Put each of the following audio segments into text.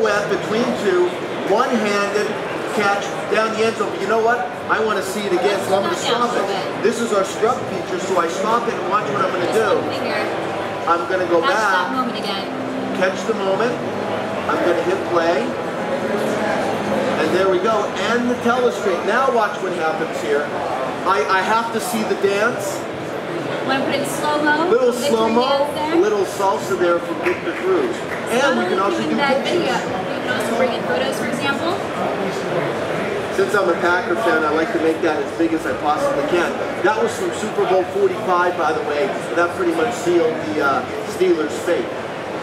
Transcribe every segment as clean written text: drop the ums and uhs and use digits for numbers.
pirouette between two, one-handed catch down the end zone. But you know what? I want to see it again, so I'm going to stop it. This is our strut feature, so I stop it and watch what I'm going to do. I'm going to go back. Catch that moment again. Catch the moment. I'm going to hit play. And there we go. And the telestrate. Now watch what happens here. I have to see the dance. Want to put in slow-mo? Little slow-mo, little salsa there from Victor Cruz. And we can also do pictures. You can also bring in photos, for example. Since I'm a Packer fan, I like to make that as big as I possibly can. That was from Super Bowl 45, by the way. That pretty much sealed the Steelers' fate.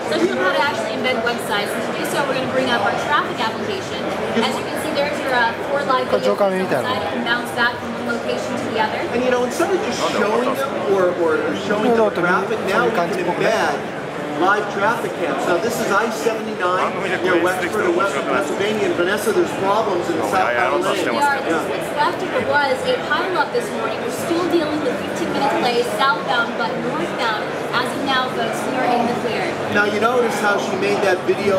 So show them how to actually embed websites. And to do so, we're going to bring up our traffic application. As you can see, there's your 4 live videos on the side. You can bounce back from one location to the other. And you know, instead of just showing them or showing them traffic, now we can embed live traffic cams. Now this is I-79 near Wexford or Western Pennsylvania, and Vanessa, there's problems in the southbound lane. This is what's left of it was a pileup this morning. We're still dealing with 15-minute delays southbound, but northbound, as of now, folks, we are in the clear. Now you notice how she made that video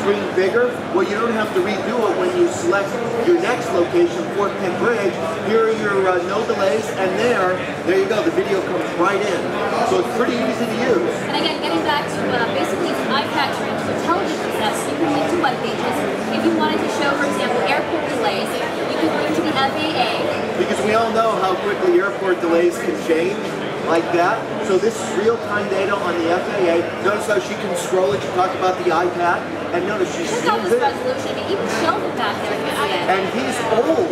screen bigger? Well, you don't have to redo it when you select your next location, Fort Penn Bridge. Here are your no delays, and there you go, the video comes right in. So it's pretty easy to use. And again, getting back to basically it's an iPad turned into a television set, so you can link to web pages. If you wanted to show, for example, airport delays, you can link to the FAA. Because we all know how quickly airport delays can change like that. So this is real-time data on the FAA. Notice how she can scroll it. You talked about the iPad. And notice she's check out this resolution. I mean, even Sheldon back there can see it. And he's old.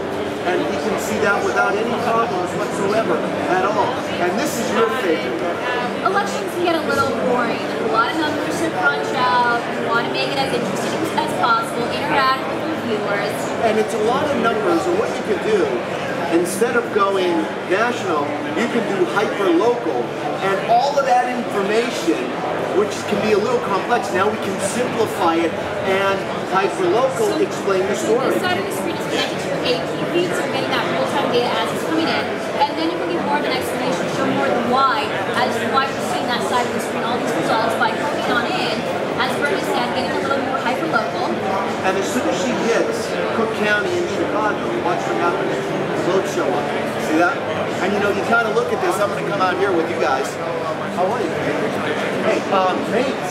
And he can see that without any problems whatsoever at all. And this is your favorite. Elections can get a little boring. There's a lot of numbers to crunch out. You want to make it as interesting as possible. Interact with your viewers. And it's a lot of numbers. And what you can do, instead of going national, you can do hyper-local. And all of that information, which can be a little complex, now we can simplify it and hyper-local explain the story. This side of the screen is connected to your AP feed, so you're getting that real-time data as it's coming in. And then you can give more of an explanation, show more of the why, as to why you're seeing that side of the screen, all these results by honing on in. As Bernie said, getting a little more hyper-local. And as soon as she hits Cook County in Chicago, watch what happens. Votes show up. See that? And you know, you kind of look at this. I'm going to come out here with you guys. How are you? Hey, thanks.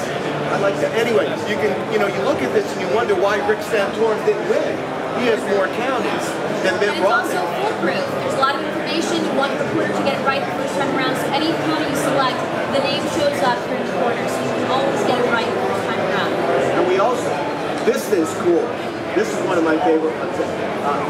I like that. Anyway, you can, you know, you look at this and you wonder why Rick Santorum didn't win. He has more counties than Mitt Romney. It's also foolproof. There's a lot of information. You want your reporter to get it right the first time around. So any county you select, the name shows up here in the corner, so you can always get it right the first time around. And we also, this is cool. This is one of my favorite ones.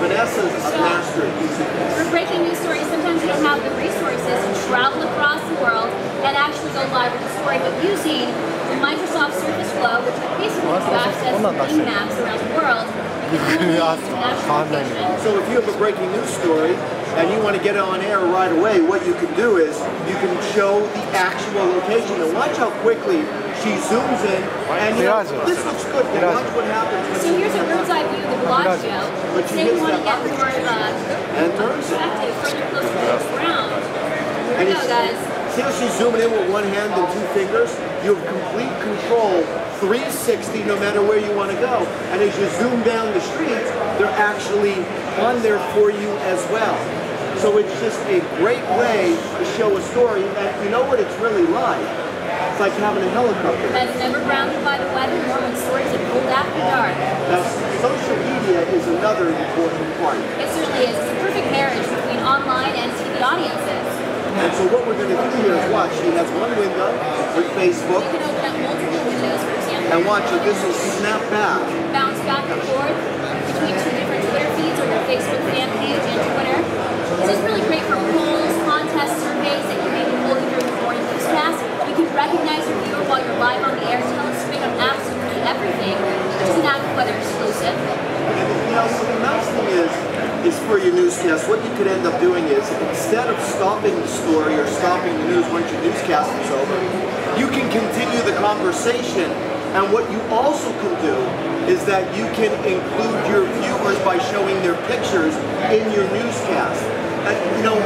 Vanessa's a master at using this. For breaking news stories, sometimes you don't have the resources to travel across the world and actually go live with the story, but using the Microsoft Surface Flow, which basically lets you access heat maps around the world, you can use national location. So if you have a breaking news story and you want to get it on air right away, what you can do is you can show the actual location. And watch how quickly she zooms in, and you know, this looks good, but watch what happens. So here's a bird's eye view of the Bellagio. But Say you want to get more of a perspective further closer to the ground. Here we go, guys. See how she's zooming in with one hand and two fingers? You have complete control, 360, no matter where you want to go. And as you zoom down the streets, they're actually on there for you as well. So it's just a great way to show a story, and you know what it's really like? It's like having a helicopter. That's never grounded by the weather, nor when stories are pulled after dark. Now, social media is another important part. It certainly is. It's a perfect marriage between online and TV audiences. And so what we're going to do here is watch. She has one window with Facebook. You can open up multiple windows, for example. And watch it. This will snap back. Bounce back and forth between two different Twitter feeds or your Facebook fan page and Twitter. This is really great for polls, contests, surveys that you may be holding during the morning newscast. You can recognize your viewer while you're live on the air, tell us straight on absolutely everything, which is an NAB weather exclusive. And you know, so the nice thing is for your newscast, what you could end up doing is, instead of stopping the story or stopping the news once your newscast is over, you can continue the conversation. And what you also can do is that you can include your viewers by showing their pictures in your newscast. And you know,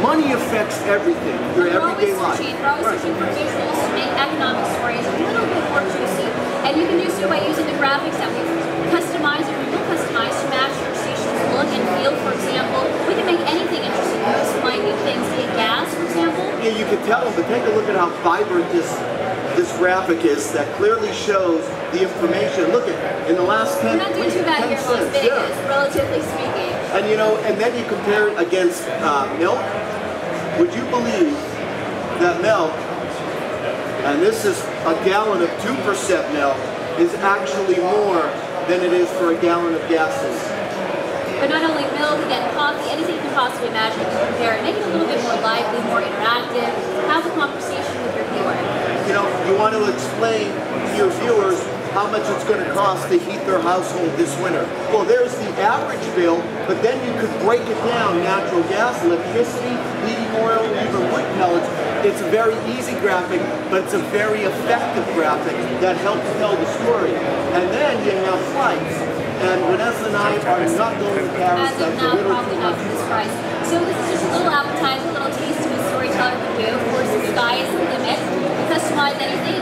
money affects everything, your everyday life. We're always searching for visuals to make economic stories a little bit more juicy And you can do so by using the graphics that we've customized or we will customize to match your station's look and feel. For example, we can make anything interesting. Most minute things, be it gas, for example. Yeah, you can tell them, but take a look at how vibrant this graphic is that clearly shows the information. Look at in the last 10 We're not doing too bad here in Las Vegas, relatively speaking. And you know, and then you compare it against milk. Would you believe that milk, and this is a gallon of 2% milk, is actually more than it is for a gallon of gasoline? But not only milk, again, coffee, anything you can possibly imagine, you can compare it, make it a little bit more lively, more interactive, have a conversation with your viewer. You know, you want to explain to your viewers how much it's going to cost to heat their household this winter. Well, there's the average bill, but then you could break it down: natural gas, electricity, heating oil, even wood pellets. It's a very easy graphic, but it's a very effective graphic that helps tell the story. And then you have flights. And Vanessa and I are not going to Paris. As of now, probably not for this price. So this is just a little appetizer, a little taste of a storyteller can do. Of course, the sky is the limit. You can customize anything.